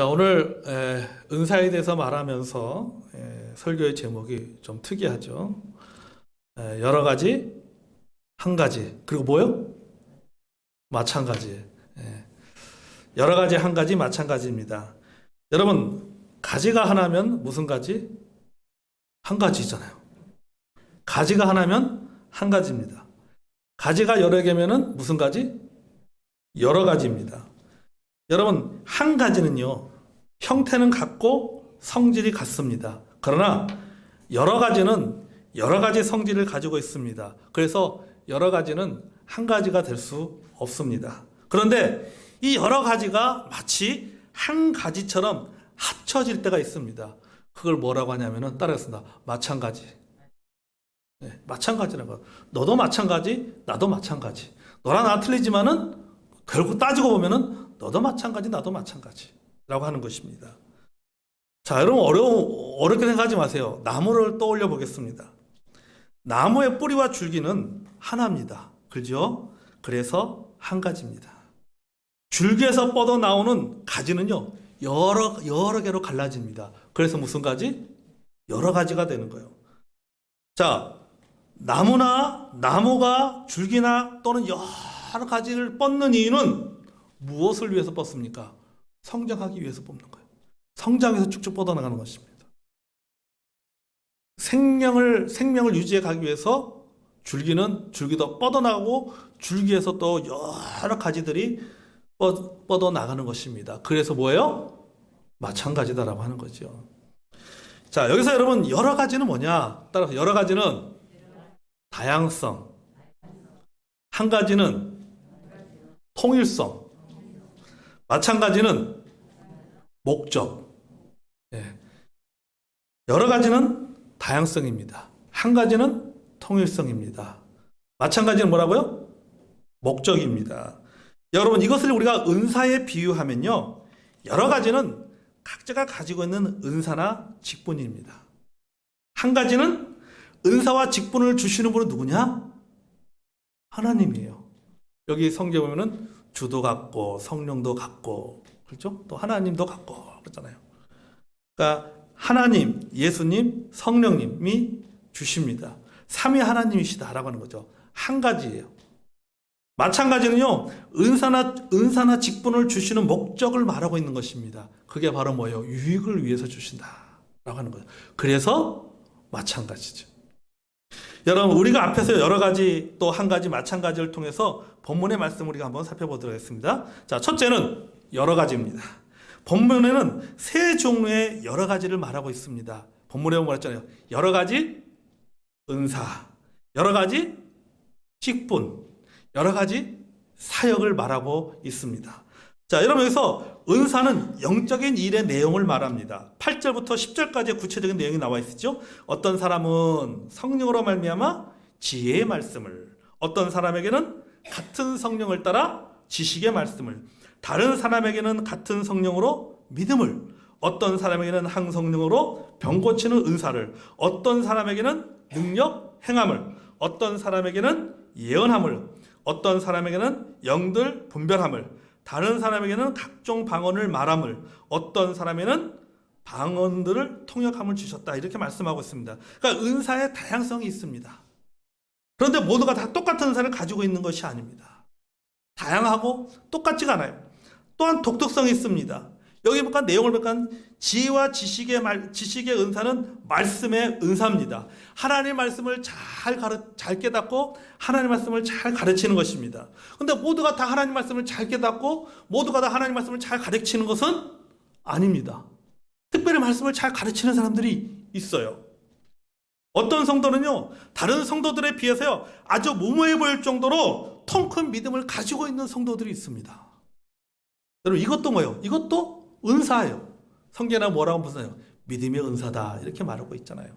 자, 오늘 은사에 대해서 말하면서 설교의 제목이 좀 특이하죠. 여러 가지, 한 가지, 그리고 뭐요? 마찬가지. 여러 가지, 한 가지, 마찬가지입니다. 여러분, 가지가 하나면 무슨 가지? 한 가지잖아요. 가지가 하나면 한 가지입니다. 가지가 여러 개면은 무슨 가지? 여러 가지입니다. 여러분, 한 가지는요, 형태는 같고 성질이 같습니다. 그러나 여러 가지는 여러 가지 성질을 가지고 있습니다. 그래서 여러 가지는 한 가지가 될 수 없습니다. 그런데 이 여러 가지가 마치 한 가지처럼 합쳐질 때가 있습니다. 그걸 뭐라고 하냐면은 따라했습니다. 마찬가지. 마찬가지라고. 너도 마찬가지, 나도 마찬가지. 너랑 나 틀리지만은 결국 따지고 보면은 너도 마찬가지, 나도 마찬가지라고 하는 것입니다. 자, 여러분 어렵게 생각하지 마세요. 나무를 떠올려 보겠습니다. 나무의 뿌리와 줄기는 하나입니다. 그죠? 그래서 한 가지입니다. 줄기에서 뻗어 나오는 가지는요, 여러 개로 갈라집니다. 그래서 무슨 가지? 여러 가지가 되는 거예요. 자, 나무가 줄기나 또는 여러 가지를 뻗는 이유는 무엇을 위해서 뻗습니까? 성장하기 위해서 뻗는 거예요. 성장해서 쭉쭉 뻗어나가는 것입니다. 생명을 유지해 가기 위해서 줄기도 뻗어나가고 줄기에서 또 여러 가지들이 뻗어나가는 것입니다. 그래서 뭐예요? 마찬가지다라고 하는 거죠. 자, 여기서 여러분 여러 가지는 뭐냐? 따라서 여러 가지는 다양성, 한 가지는 통일성, 마찬가지는 목적. 여러 가지는 다양성입니다. 한 가지는 통일성입니다. 마찬가지는 뭐라고요? 목적입니다. 여러분, 이것을 우리가 은사에 비유하면요, 여러 가지는 각자가 가지고 있는 은사나 직분입니다. 한 가지는 은사와 직분을 주시는 분은 누구냐? 하나님이에요. 여기 성경에 보면은 주도 같고 성령도 같고, 그렇죠? 또 하나님도 같고 그렇잖아요. 그러니까 하나님, 예수님, 성령님이 주십니다. 삼위 하나님이시다라고 하는 거죠. 한 가지예요. 마찬가지는요, 은사나 직분을 주시는 목적을 말하고 있는 것입니다. 그게 바로 뭐예요? 유익을 위해서 주신다라고 하는 거예요. 그래서 마찬가지죠. 여러분, 우리가 앞에서 여러 가지 또 한 가지 마찬가지를 통해서 본문의 말씀을 우리가 한번 살펴보도록 하겠습니다. 자, 첫째는 여러 가지입니다. 본문에는 세 종류의 여러 가지를 말하고 있습니다. 본문에 보면 말했잖아요. 여러 가지 은사, 여러 가지 직분, 여러 가지 사역을 말하고 있습니다. 자, 여러분, 여기서 은사는 영적인 일의 내용을 말합니다. 8절부터 10절까지의 구체적인 내용이 나와 있죠. 어떤 사람은 성령으로 말미암아 지혜의 말씀을, 어떤 사람에게는 같은 성령을 따라 지식의 말씀을, 다른 사람에게는 같은 성령으로 믿음을, 어떤 사람에게는 한 성령으로 병 고치는 은사를, 어떤 사람에게는 능력 행함을, 어떤 사람에게는 예언함을, 어떤 사람에게는 영들 분별함을, 다른 사람에게는 각종 방언을 말함을, 어떤 사람에게는 방언들을 통역함을 주셨다, 이렇게 말씀하고 있습니다. 그러니까 은사의 다양성이 있습니다. 그런데 모두가 다 똑같은 은사를 가지고 있는 것이 아닙니다. 다양하고 똑같지가 않아요. 또한 독특성이 있습니다. 여기 보니까 내용을 보니까 지혜와 지식의 은사는 말씀의 은사입니다. 하나님의 말씀을 잘 깨닫고 하나님의 말씀을 잘 가르치는 것입니다. 그런데 모두가 다 하나님의 말씀을 잘 깨닫고 모두가 다 하나님의 말씀을 잘 가르치는 것은 아닙니다. 특별히 말씀을 잘 가르치는 사람들이 있어요. 어떤 성도는요, 다른 성도들에 비해서요, 아주 무모해 보일 정도로 통 큰 믿음을 가지고 있는 성도들이 있습니다. 여러분, 이것도 뭐예요? 이것도 은사예요. 성경에 뭐라고 보세요? 믿음의 은사다, 이렇게 말하고 있잖아요.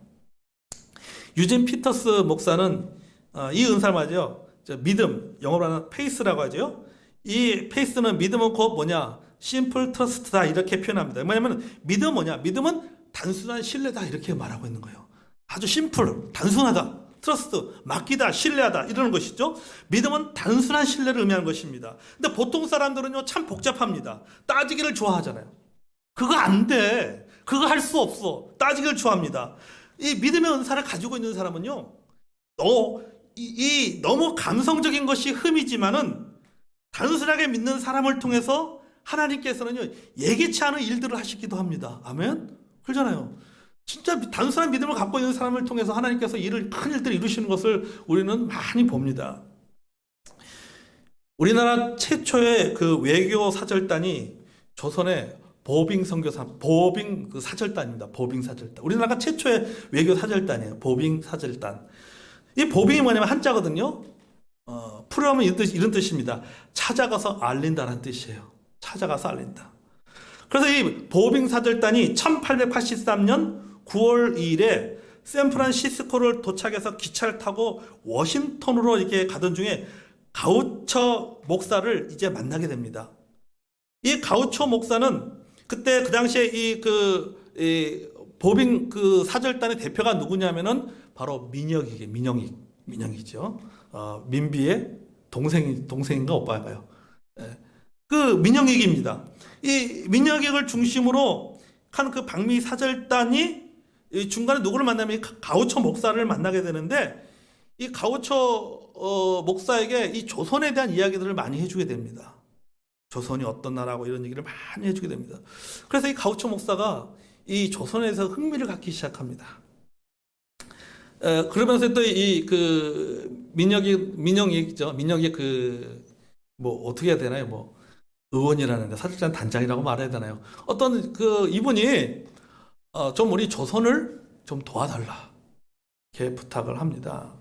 유진 피터스 목사는 이 은사를 말이죠. 믿음, 영어로 하는 페이스라고 하죠. 이 페이스는 믿음은 곧 뭐냐? 심플 트러스트다, 이렇게 표현합니다. 뭐냐면 믿음은 뭐냐? 믿음은 단순한 신뢰다, 이렇게 말하고 있는 거예요. 아주 심플, 단순하다. 트러스트, 맡기다, 신뢰하다, 이러는 것이죠. 믿음은 단순한 신뢰를 의미하는 것입니다. 근데 보통 사람들은요, 참 복잡합니다. 따지기를 좋아하잖아요. 그거 안 돼. 그거 할 수 없어. 따지기를 좋아합니다. 이 믿음의 은사를 가지고 있는 사람은요, 너무 감성적인 것이 흠이지만은 단순하게 믿는 사람을 통해서 하나님께서는요, 예기치 않은 일들을 하시기도 합니다. 아멘? 그러잖아요. 진짜 단순한 믿음을 갖고 있는 사람을 통해서 하나님께서 큰 일들을 이루시는 것을 우리는 많이 봅니다. 우리나라 최초의 그 외교 사절단이 조선의 보빙 그 사절단입니다. 보빙 사절단. 우리나라가 최초의 외교 사절단이에요. 보빙 사절단. 이 보빙이 뭐냐면 한자거든요. 풀어하면 이런 뜻입니다. 찾아가서 알린다는 뜻이에요. 찾아가서 알린다. 그래서 이 보빙 사절단이 1883년 9월 2일에 샌프란시스코를 도착해서 기차를 타고 워싱턴으로 이렇게 가던 중에 가우처 목사를 이제 만나게 됩니다. 이 가우처 목사는 그때 그 당시에 이 보빙 그 사절단의 대표가 누구냐면은 바로 민영이죠. 민비의 동생인가 오빠인가요? 그 민영익입니다. 이 민영익을 중심으로 한 그 방미 사절단이 중간에 누구를 만나면 가우처 목사를 만나게 되는데, 이 가우처 목사에게 이 조선에 대한 이야기들을 많이 해주게 됩니다. 조선이 어떤 나라고 이런 얘기를 많이 해주게 됩니다. 그래서 이 가우처 목사가 이 조선에서 흥미를 갖기 시작합니다. 그러면서 또 이 민영이죠. 민영이 어떻게 해야 되나요? 의원이라는 사절단 단장이라고 말해야 되나요? 어떤 이분이 좀 우리 조선을 좀 도와달라 이렇게 부탁을 합니다.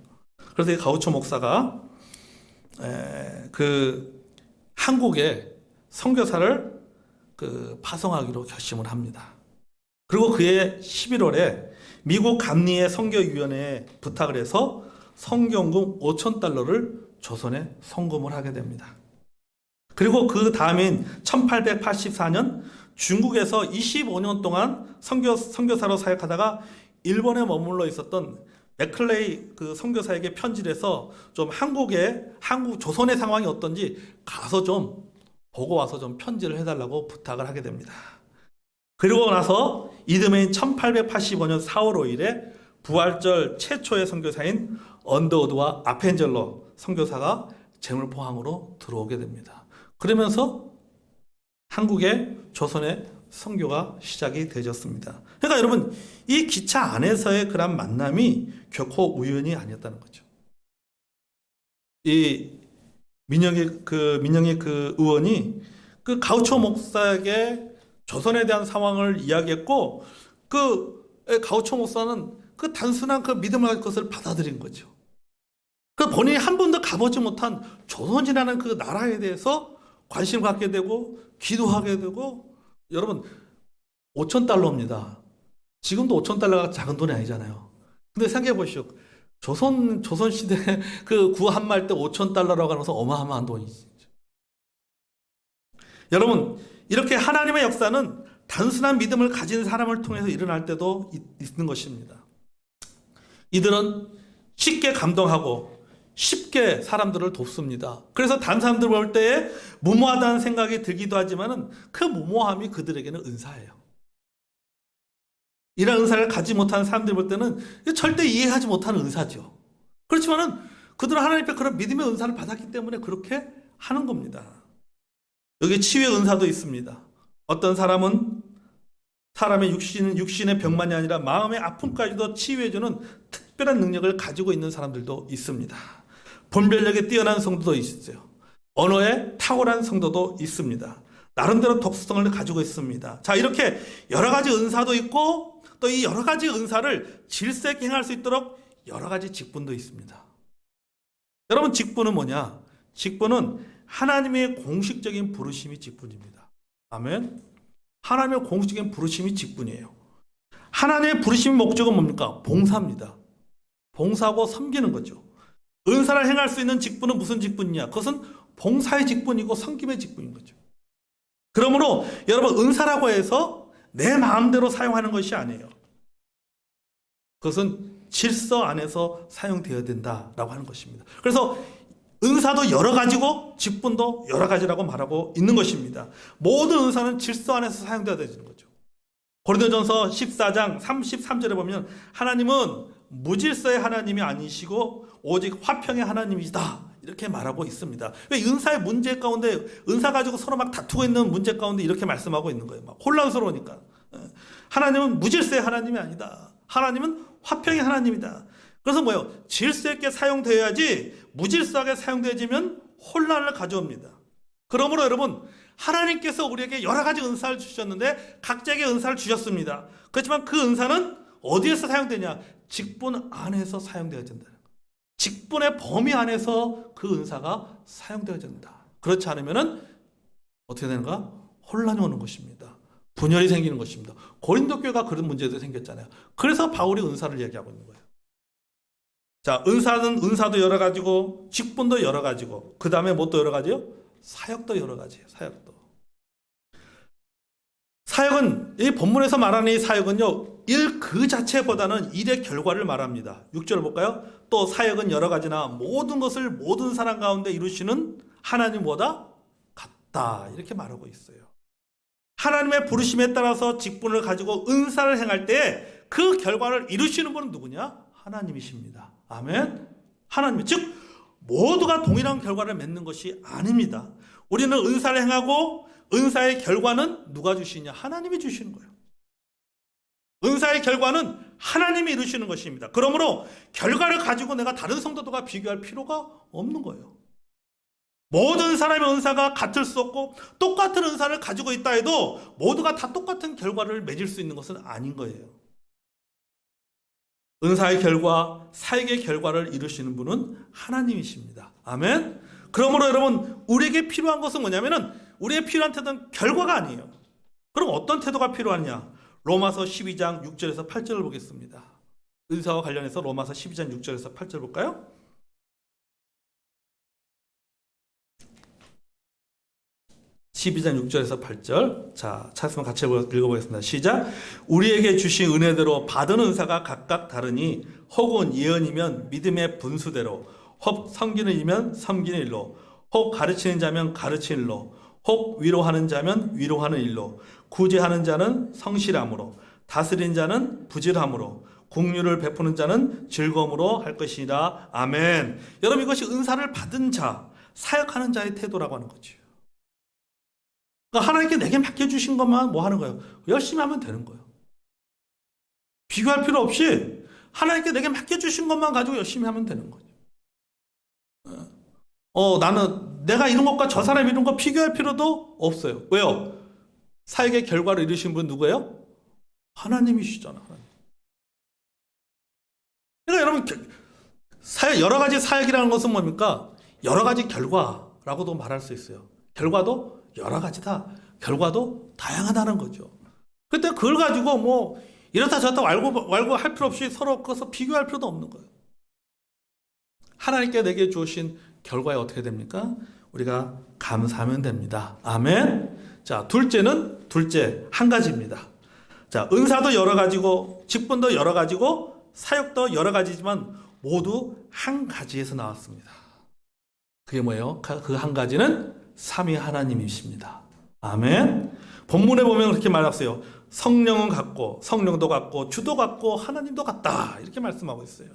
그래서 이 가우처 목사가 한국에 선교사를 파송하기로 결심을 합니다. 그리고 그해 11월에 미국 감리의 선교위원회에 부탁을 해서 성경금 5,000달러를 조선에 송금을 하게 됩니다. 그리고 그 다음인 1884년 중국에서 25년 동안 선교사로 사역하다가 일본에 머물러 있었던 맥클레이 그 선교사에게 편지를 해서 좀 조선의 상황이 어떤지 가서 좀 보고 와서 좀 편지를 해달라고 부탁을 하게 됩니다. 그리고 나서 이듬해인 1885년 4월 5일에 부활절 최초의 선교사인 언더우드와 아펜젤러 선교사가 재물포항으로 들어오게 됩니다. 그러면서 한국의 조선의 선교가 시작이 되었습니다. 그러니까 여러분, 이 기차 안에서의 그런 만남이 결코 우연이 아니었다는 거죠. 이 민영의 그 의원이 그 가우처 목사에게 조선에 대한 상황을 이야기했고, 그 가우처 목사는 그 단순한 그 믿음의 것을 받아들인 거죠. 그 본인이 한 번도 가보지 못한 조선이라는 그 나라에 대해서 관심을 갖게 되고 기도하게 되고, 여러분 5,000달러입니다. 지금도 5,000달러가 작은 돈이 아니잖아요. 근데 생각해 보시오. 조선시대 그 구한말 때 5,000달러라고 하면서 어마어마한 돈이죠. 여러분, 이렇게 하나님의 역사는 단순한 믿음을 가진 사람을 통해서 일어날 때도 있는 것입니다. 이들은 쉽게 감동하고 쉽게 사람들을 돕습니다. 그래서 다른 사람들 볼 때에 무모하다는 생각이 들기도 하지만은 그 무모함이 그들에게는 은사예요. 이런 은사를 가지 못하는 사람들 볼 때는 절대 이해하지 못하는 은사죠. 그렇지만은 그들은 하나님께 그런 믿음의 은사를 받았기 때문에 그렇게 하는 겁니다. 여기 치유의 은사도 있습니다. 어떤 사람은 사람의 육신의 병만이 아니라 마음의 아픔까지도 치유해주는 특별한 능력을 가지고 있는 사람들도 있습니다. 분별력에 뛰어난 성도도 있어요. 언어에 탁월한 성도도 있습니다. 나름대로 독수성을 가지고 있습니다. 자, 이렇게 여러 가지 은사도 있고, 또 이 여러 가지 은사를 질서 있게 행할 수 있도록 여러 가지 직분도 있습니다. 여러분, 직분은 뭐냐? 직분은 하나님의 공식적인 부르심이 직분입니다. 아멘. 하나님의 공식적인 부르심이 직분이에요. 하나님의 부르심의 목적은 뭡니까? 봉사입니다. 봉사하고 섬기는 거죠. 은사를 행할 수 있는 직분은 무슨 직분이냐? 그것은 봉사의 직분이고 섬김의 직분인 거죠. 그러므로 여러분, 은사라고 해서 내 마음대로 사용하는 것이 아니에요. 그것은 질서 안에서 사용되어야 된다라고 하는 것입니다. 그래서 은사도 여러 가지고 직분도 여러 가지라고 말하고 있는 것입니다. 모든 은사는 질서 안에서 사용되어야 되는 거죠. 고린도전서 14장 33절에 보면 하나님은 무질서의 하나님이 아니시고 오직 화평의 하나님이시다 이렇게 말하고 있습니다. 왜 은사의 문제 가운데 은사 가지고 서로 막 다투고 있는 문제 가운데 이렇게 말씀하고 있는 거예요. 막 혼란스러우니까. 하나님은 무질서의 하나님이 아니다. 하나님은 화평의 하나님이다. 그래서 뭐예요? 질서 있게 사용되어야지 무질서하게 사용되어지면 혼란을 가져옵니다. 그러므로 여러분 하나님께서 우리에게 여러 가지 은사를 주셨는데 각자에게 은사를 주셨습니다. 그렇지만 그 은사는 어디에서 사용되냐? 직분 안에서 사용되어야 된다. 직분의 범위 안에서 그 은사가 사용되어야 된다. 그렇지 않으면 어떻게 되는가? 혼란이 오는 것입니다. 분열이 생기는 것입니다. 고린도 교회가 그런 문제도 생겼잖아요. 그래서 바울이 은사를 얘기하고 있는 거예요. 자, 은사도 여러 가지고 직분도 여러 가지고 그 다음에 뭐 또 여러 가지요? 사역도 여러 가지예요. 사역은 이 본문에서 말하는 이 사역은요, 일 그 자체보다는 일의 결과를 말합니다. 6절 볼까요? 또 사역은 여러 가지나 모든 것을 모든 사람 가운데 이루시는 하나님보다 같다 이렇게 말하고 있어요. 하나님의 부르심에 따라서 직분을 가지고 은사를 행할 때 그 결과를 이루시는 분은 누구냐? 하나님이십니다. 아멘. 하나님, 즉 모두가 동일한 결과를 맺는 것이 아닙니다. 우리는 은사를 행하고 은사의 결과는 누가 주시냐? 하나님이 주시는 거예요. 은사의 결과는 하나님이 이루시는 것입니다. 그러므로 결과를 가지고 내가 다른 성도들과 비교할 필요가 없는 거예요. 모든 사람의 은사가 같을 수 없고 똑같은 은사를 가지고 있다 해도 모두가 다 똑같은 결과를 맺을 수 있는 것은 아닌 거예요. 은사의 결과, 사역의 결과를 이루시는 분은 하나님이십니다. 아멘. 그러므로 여러분 우리에게 필요한 것은 뭐냐면은 우리의 필요한 태도는 결과가 아니에요. 그럼 어떤 태도가 필요하냐? 로마서 12장 6절에서 8절을 보겠습니다. 은사와 관련해서 로마서 12장 6절에서 8절 볼까요? (12장 6절에서 8절) 자, 찾으면 같이 읽어보겠습니다. 시작. 우리에게 주신 은혜대로 받은 은사가 각각 다르니 혹은 예언이면 믿음의 분수대로, 혹 섬기는 이면 섬기는 일로, 혹 가르치는 자면 가르치는 일로, 혹 위로하는 자면 위로하는 일로, 구제하는 자는 성실함으로, 다스리는 자는 부질함으로, 긍휼을 베푸는 자는 즐거움으로 할 것이니라. 아멘. 여러분 이것이 은사를 받은 자, 사역하는 자의 태도라고 하는 거죠. 그러니까 하나님께 내게 맡겨주신 것만 뭐 하는 거예요? 열심히 하면 되는 거예요. 비교할 필요 없이 하나님께 내게 맡겨주신 것만 가지고 열심히 하면 되는 거죠. 나는 내가 이런 것과 저 사람 이런 거 비교할 필요도 없어요. 왜요? 사역의 결과를 이루신 분 누구예요? 하나님이시잖아. 하나님. 그러니까 여러분 여러 가지 사역이라는 것은 뭡니까? 여러 가지 결과라고도 말할 수 있어요. 결과도 여러 가지다. 결과도 다양하다는 거죠. 그때 그걸 가지고 뭐 이렇다 저렇다 말고 할 필요 없이 서로 그것을 비교할 필요도 없는 거예요. 하나님께 내게 주신 결과에 어떻게 됩니까? 우리가 감사하면 됩니다. 아멘. 자, 둘째 한 가지입니다. 자, 은사도 여러 가지고 직분도 여러 가지고 사역도 여러 가지지만 모두 한 가지에서 나왔습니다. 그게 뭐예요? 그 한 가지는 삼위 하나님이십니다. 아멘. 본문에 보면 그렇게 말했어요. 성령은 같고 성령도 같고 주도 같고 하나님도 같다 이렇게 말씀하고 있어요.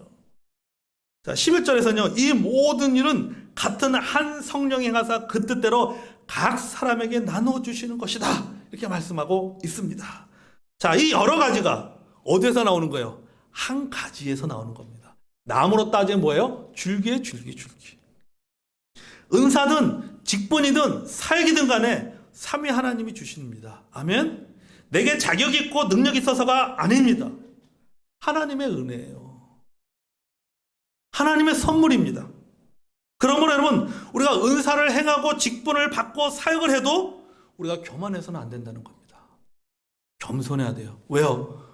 자, 11절에서는요, 이 모든 일은 같은 한 성령이 행하사 그 뜻대로 각 사람에게 나눠주시는 것이다 이렇게 말씀하고 있습니다. 자, 이 여러 가지가 어디에서 나오는 거예요? 한 가지에서 나오는 겁니다. 나무로 따지면 뭐예요? 줄기에 줄기. 은사든 직분이든 사역이든 간에 삼위 하나님이 주십니다. 아멘. 내게 자격이 있고 능력이 있어서가 아닙니다. 하나님의 은혜예요. 하나님의 선물입니다. 그러므로 여러분 우리가 은사를 행하고 직분을 받고 사역을 해도 우리가 교만해서는 안 된다는 겁니다. 겸손해야 돼요. 왜요?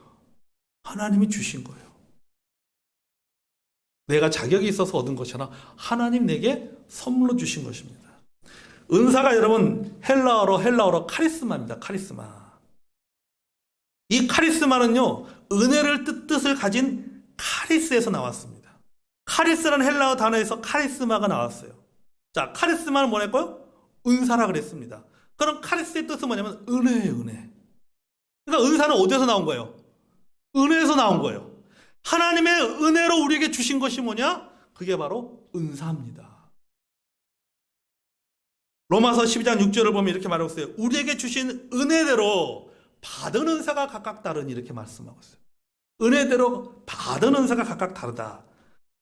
하나님이 주신 거예요. 내가 자격이 있어서 얻은 것이 아니라 하나님 내게 선물로 주신 것입니다. 은사가 여러분 헬라어로 카리스마입니다. 카리스마. 이 카리스마는요, 은혜를 뜻을 가진 카리스에서 나왔습니다. 카리스라는 헬라어 단어에서 카리스마가 나왔어요. 자, 카리스마는 뭐랬고요? 은사라 그랬습니다. 그럼 카리스의 뜻은 뭐냐면 은혜예요, 은혜. 그러니까 은사는 어디서 나온 거예요? 은혜에서 나온 거예요. 하나님의 은혜로 우리에게 주신 것이 뭐냐? 그게 바로 은사입니다. 로마서 12장 6절을 보면 이렇게 말하고 있어요. 우리에게 주신 은혜대로 받은 은사가 각각 다르니 이렇게 말씀하고 있어요. 은혜대로 받은 은사가 각각 다르다.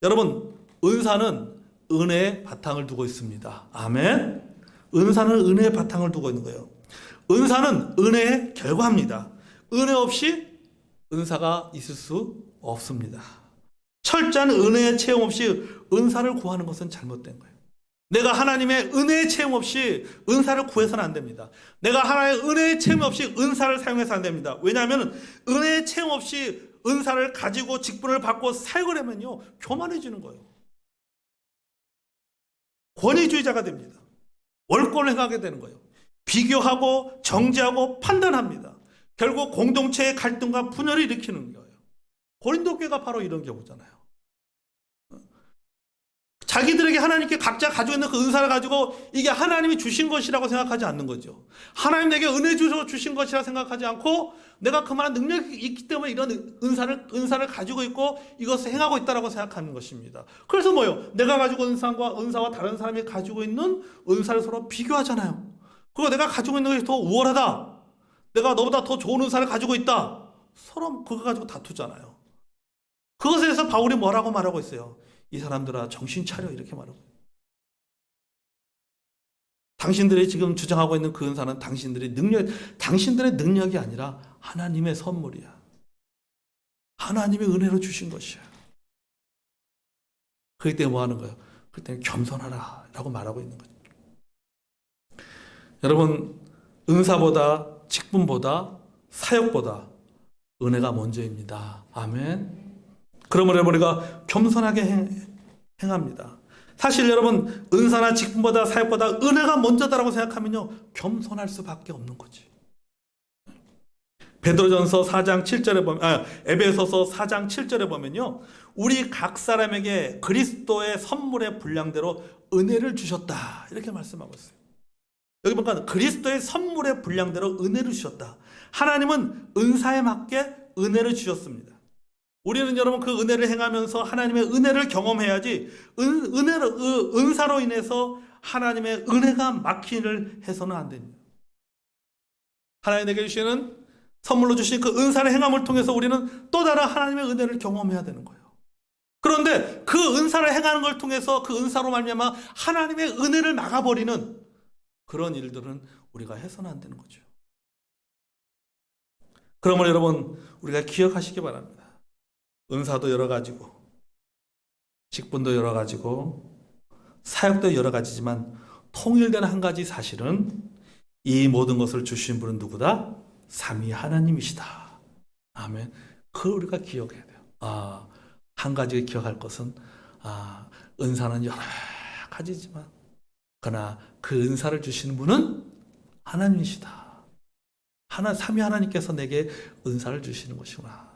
여러분, 은사는 은혜의 바탕을 두고 있습니다. 아멘. 은사는 은혜의 바탕을 두고 있는 거예요. 은사는 은혜의 결과입니다. 은혜 없이 은사가 있을 수 없습니다. 철저한 은혜의 체험 없이 은사를 구하는 것은 잘못된 거예요. 내가 하나님의 은혜의 체험 없이 은사를 구해서는 안 됩니다. 내가 하나님의 은혜의 체험 없이 은사를 사용해서 안 됩니다. 왜냐하면 은혜의 체험 없이 은사를 가지고 직분을 받고 사역을 하면요, 교만해지는 거예요. 권위주의자가 됩니다. 월권을 행하게 되는 거예요. 비교하고 정죄하고 판단합니다. 결국 공동체의 갈등과 분열을 일으키는 거예요. 고린도 교회가 바로 이런 경우잖아요. 자기들에게 하나님께 각자 가지고 있는 그 은사를 가지고 이게 하나님이 주신 것이라고 생각하지 않는 거죠. 하나님 내게 은혜 주신 것이라 생각하지 않고 내가 그만한 능력이 있기 때문에 이런 은사를 가지고 있고 이것을 행하고 있다라고 생각하는 것입니다. 그래서 뭐요? 내가 가지고 은사와 다른 사람이 가지고 있는 은사를 서로 비교하잖아요. 그리고 내가 가지고 있는 것이 더 우월하다. 내가 너보다 더 좋은 은사를 가지고 있다. 서로 그거 가지고 다투잖아요. 그것에 대해서 바울이 뭐라고 말하고 있어요? 이 사람들아 정신 차려 이렇게 말하고. 당신들이 지금 주장하고 있는 그 은사는 당신들의 능력이 아니라 하나님의 선물이야. 하나님의 은혜로 주신 것이야. 그럴 때 뭐 하는 거예요? 그럴 때 겸손하라 라고 말하고 있는 거죠. 여러분, 은사보다 직분보다 사역보다 은혜가 먼저입니다. 아멘. 그러므로 우리가 겸손하게 행합니다. 사실 여러분, 은사나 직분보다 사역보다 은혜가 먼저다라고 생각하면요, 겸손할 수밖에 없는 거지. 베드로전서 4장 7절에 보면, 에베소서 4장 7절에 보면요, 우리 각 사람에게 그리스도의 선물의 분량대로 은혜를 주셨다 이렇게 말씀하고 있어요. 여기 보니까 그리스도의 선물의 분량대로 은혜를 주셨다. 하나님은 은사에 맞게 은혜를 주셨습니다. 우리는 여러분 그 은혜를 행하면서 하나님의 은혜를 경험해야지 은사로 인해서 하나님의 은혜가 막히를 해서는 안 됩니다. 하나님에게 주시는 선물로 주신 그 은사를 행함을 통해서 우리는 또 다른 하나님의 은혜를 경험해야 되는 거예요. 그런데 그 은사를 행하는 걸 통해서 그 은사로 말미암아 하나님의 은혜를 막아버리는 그런 일들은 우리가 해서는 안 되는 거죠. 그러므로 여러분, 우리가 기억하시기 바랍니다. 은사도 여러 가지고 직분도 여러 가지고 사역도 여러 가지지만 통일된 한 가지 사실은 이 모든 것을 주신 분은 누구다? 삼위 하나님이시다. 아멘. 그걸 우리가 기억해야 돼요. 한 가지 기억할 것은 은사는 여러 가지지만 그러나 그 은사를 주시는 분은 하나님이시다. 삼위 하나님께서 내게 은사를 주시는 것이구나.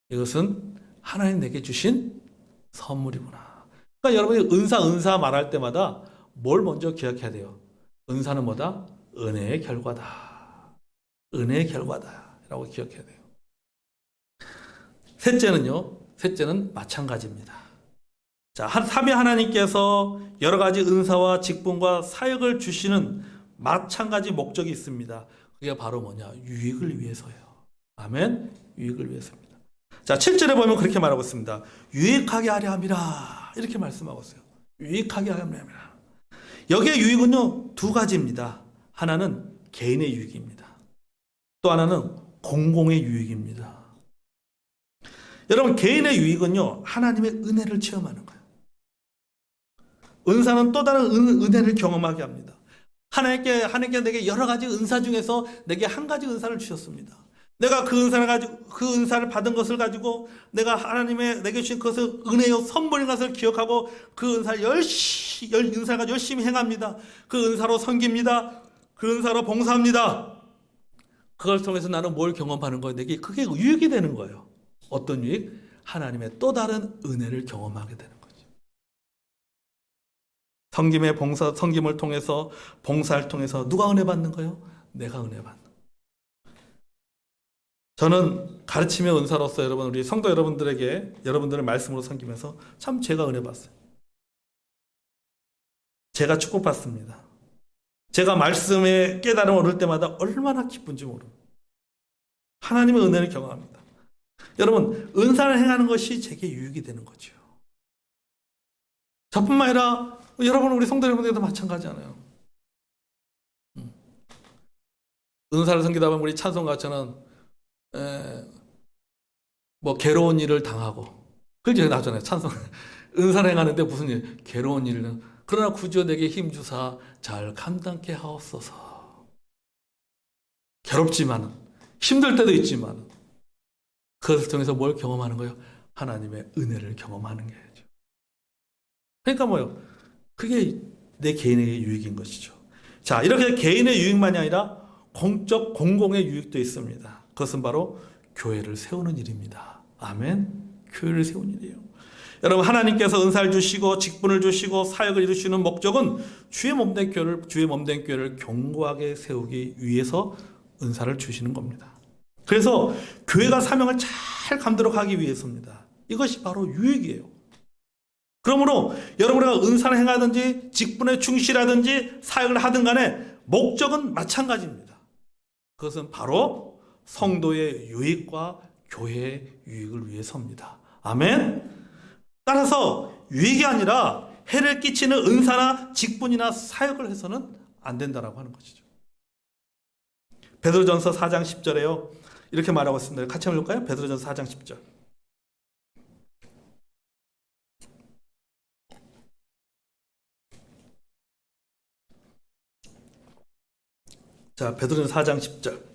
이것은 하나님 내게 주신 선물이구나. 그러니까 여러분이 은사 말할 때마다 뭘 먼저 기억해야 돼요? 은사는 뭐다? 은혜의 결과다. 은혜의 결과다 라고 기억해야 돼요. 셋째는 마찬가지입니다. 자, 삼위 하나님께서 여러 가지 은사와 직분과 사역을 주시는 마찬가지 목적이 있습니다. 그게 바로 뭐냐? 유익을 위해서예요. 아멘. 유익을 위해서입니다. 자, 7절에 보면 그렇게 말하고 있습니다. 유익하게 하려 함이라 이렇게 말씀하고 있어요. 유익하게 하려 함이라. 여기에 유익은요, 두 가지입니다. 하나는 개인의 유익입니다. 또 하나는 공공의 유익입니다. 여러분, 개인의 유익은요, 하나님의 은혜를 체험하는 거예요. 은사는 또 다른 은혜를 경험하게 합니다. 하나님께 내게 여러 가지 은사 중에서 내게 한 가지 은사를 주셨습니다. 내가 그 은사를 받은 것을 가지고 내가 하나님의 내게 주신 그것을 은혜요 선물인 것을 기억하고 그 은사를 가지고 열심히 행합니다. 그 은사로 섬깁니다. 그 은사로 봉사합니다. 그걸 통해서 나는 뭘 경험하는 거예요? 내게 그게 유익이 되는 거예요. 어떤 유익? 하나님의 또 다른 은혜를 경험하게 되는 거죠. 섬김을 통해서 봉사를 통해서 누가 은혜 받는 거예요? 내가 은혜 받는 거예요. 저는 가르치며 은사로서 여러분, 우리 성도 여러분들에게 여러분들을 말씀으로 섬기면서 참 제가 은혜 받았어요. 제가 축복받습니다. 제가 말씀의 깨달음을 얻을 때마다 얼마나 기쁜지 모릅니다. 하나님의 은혜를 경험합니다. 여러분, 은사를 행하는 것이 제게 유익이 되는 거죠. 저뿐만 아니라 여러분, 우리 성도 여러분들도 마찬가지잖아요. 은사를 섬기다 보면 우리 찬송가처럼 뭐 괴로운 일을 당하고, 그렇게 나잖아요. 찬송 은사를 행하는데 무슨 일, 괴로운 일을, 그러나 구주여 내게 힘 주사 잘 감당케 하옵소서. 괴롭지만, 힘들 때도 있지만, 그것을 통해서 뭘 경험하는 거예요? 하나님의 은혜를 경험하는 거죠. 그러니까 뭐요? 그게 내 개인의 유익인 것이죠. 자, 이렇게 개인의 유익만이 아니라 공적 공공의 유익도 있습니다. 그것은 바로 교회를 세우는 일입니다. 아멘. 교회를 세우는 일이에요. 여러분, 하나님께서 은사를 주시고 직분을 주시고 사역을 이루시는 목적은 주의 몸된 교회를 견고하게 세우기 위해서 은사를 주시는 겁니다. 그래서 교회가 사명을 잘 감도록 하기 위해서입니다. 이것이 바로 유익이에요. 그러므로 여러분이 은사를 행하든지 직분에 충실하든지 사역을 하든 간에 목적은 마찬가지입니다. 그것은 바로 성도의 유익과 교회의 유익을 위해서입니다. 아멘. 따라서 유익이 아니라 해를 끼치는 은사나 직분이나 사역을 해서는 안 된다라고 하는 것이죠. 베드로전서 4장 10절에요. 이렇게 말하고 있습니다. 같이 한번 볼까요? 베드로전서 4장 10절. 자, 베드로전서 4장 10절.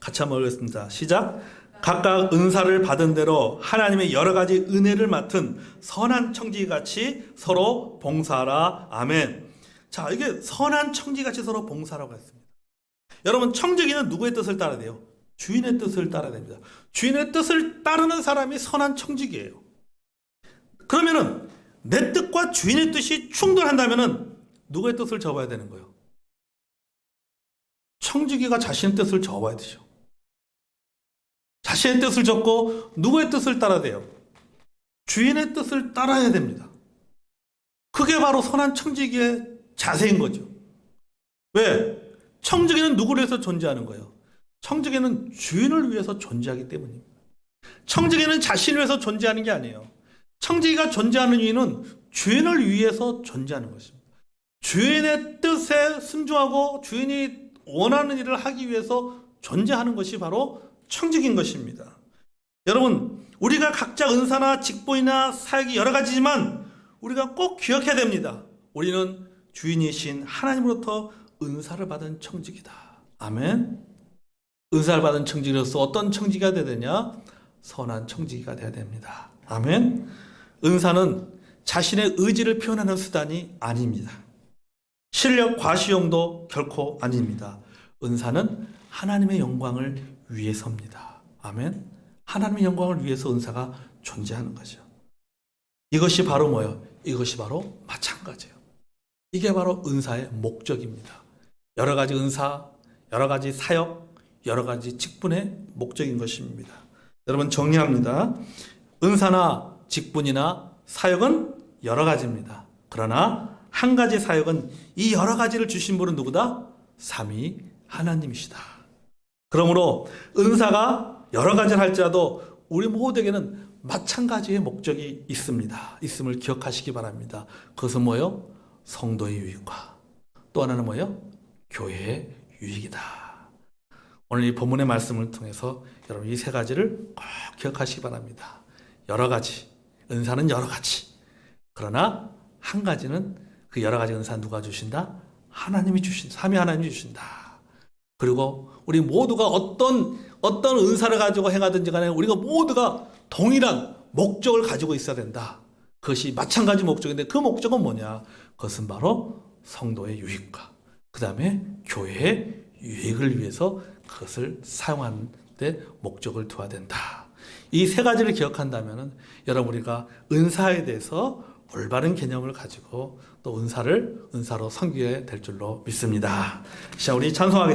같이 한번 읽겠습니다. 시작. 각각 은사를 받은 대로 하나님의 여러 가지 은혜를 맡은 선한 청지기같이 서로 봉사하라. 아멘. 자, 이게 선한 청지기같이 서로 봉사라고 했습니다. 여러분, 청지기는 누구의 뜻을 따라야 돼요? 주인의 뜻을 따라야 됩니다. 주인의 뜻을 따르는 사람이 선한 청지기예요. 그러면은 내 뜻과 주인의 뜻이 충돌한다면은 누구의 뜻을 접어야 되는 거예요? 청지기가 자신의 뜻을 접어야 되죠. 자신의 뜻을 접고 누구의 뜻을 따라야 돼요? 주인의 뜻을 따라야 됩니다. 그게 바로 선한 청지기의 자세인 거죠. 왜? 청지기는 누구를 위해서 존재하는 거예요? 청지기는 주인을 위해서 존재하기 때문입니다. 청지기는 자신을 위해서 존재하는 게 아니에요. 청지기가 존재하는 이유는 주인을 위해서 존재하는 것입니다. 주인의 뜻에 순종하고 주인이 원하는 일을 하기 위해서 존재하는 것이 바로 청지기인 것입니다. 여러분, 우리가 각자 은사나 직분이나 사역이 여러 가지지만 우리가 꼭 기억해야 됩니다. 우리는 주인이신 하나님으로부터 은사를 받은 청지기다. 아멘. 은사를 받은 청지기로서 어떤 청지기가 되어야 되냐? 선한 청지기가 되어야 됩니다. 아멘. 은사는 자신의 의지를 표현하는 수단이 아닙니다. 실력 과시용도 결코 아닙니다. 은사는 하나님의 영광을 위해서입니다. 아멘. 하나님의 영광을 위해서 은사가 존재하는 거죠. 이것이 바로 뭐예요? 이것이 바로 마찬가지예요. 이게 바로 은사의 목적입니다. 여러 가지 은사, 여러 가지 사역, 여러 가지 직분의 목적인 것입니다. 여러분, 정리합니다. 은사나 직분이나 사역은 여러 가지입니다. 그러나 한 가지 사역은 이 여러 가지를 주신 분은 누구다? 삼위 하나님이시다. 그러므로 은사가 여러 가지를 할지라도 우리 모두에게는 마찬가지의 목적이 있습니다. 있음을 기억하시기 바랍니다. 그것은 뭐예요? 성도의 유익과 또 하나는 뭐예요? 교회의 유익이다. 오늘 이 본문의 말씀을 통해서 여러분 이 세 가지를 꼭 기억하시기 바랍니다. 여러 가지, 은사는 여러 가지. 그러나 한 가지는 그 여러 가지 은사 누가 주신다? 하나님이 주신다. 삼위 하나님이 주신다. 그리고 우리 모두가 어떤 은사를 가지고 행하든지 간에 우리가 모두가 동일한 목적을 가지고 있어야 된다. 그것이 마찬가지 목적인데 그 목적은 뭐냐? 그것은 바로 성도의 유익과 그 다음에 교회의 유익을 위해서 그것을 사용하는 데 목적을 두어야 된다. 이 세 가지를 기억한다면 여러분 우리가 은사에 대해서 올바른 개념을 가지고 또 은사로 섬기게 될 줄로 믿습니다. 자, 우리 찬송하겠습니다.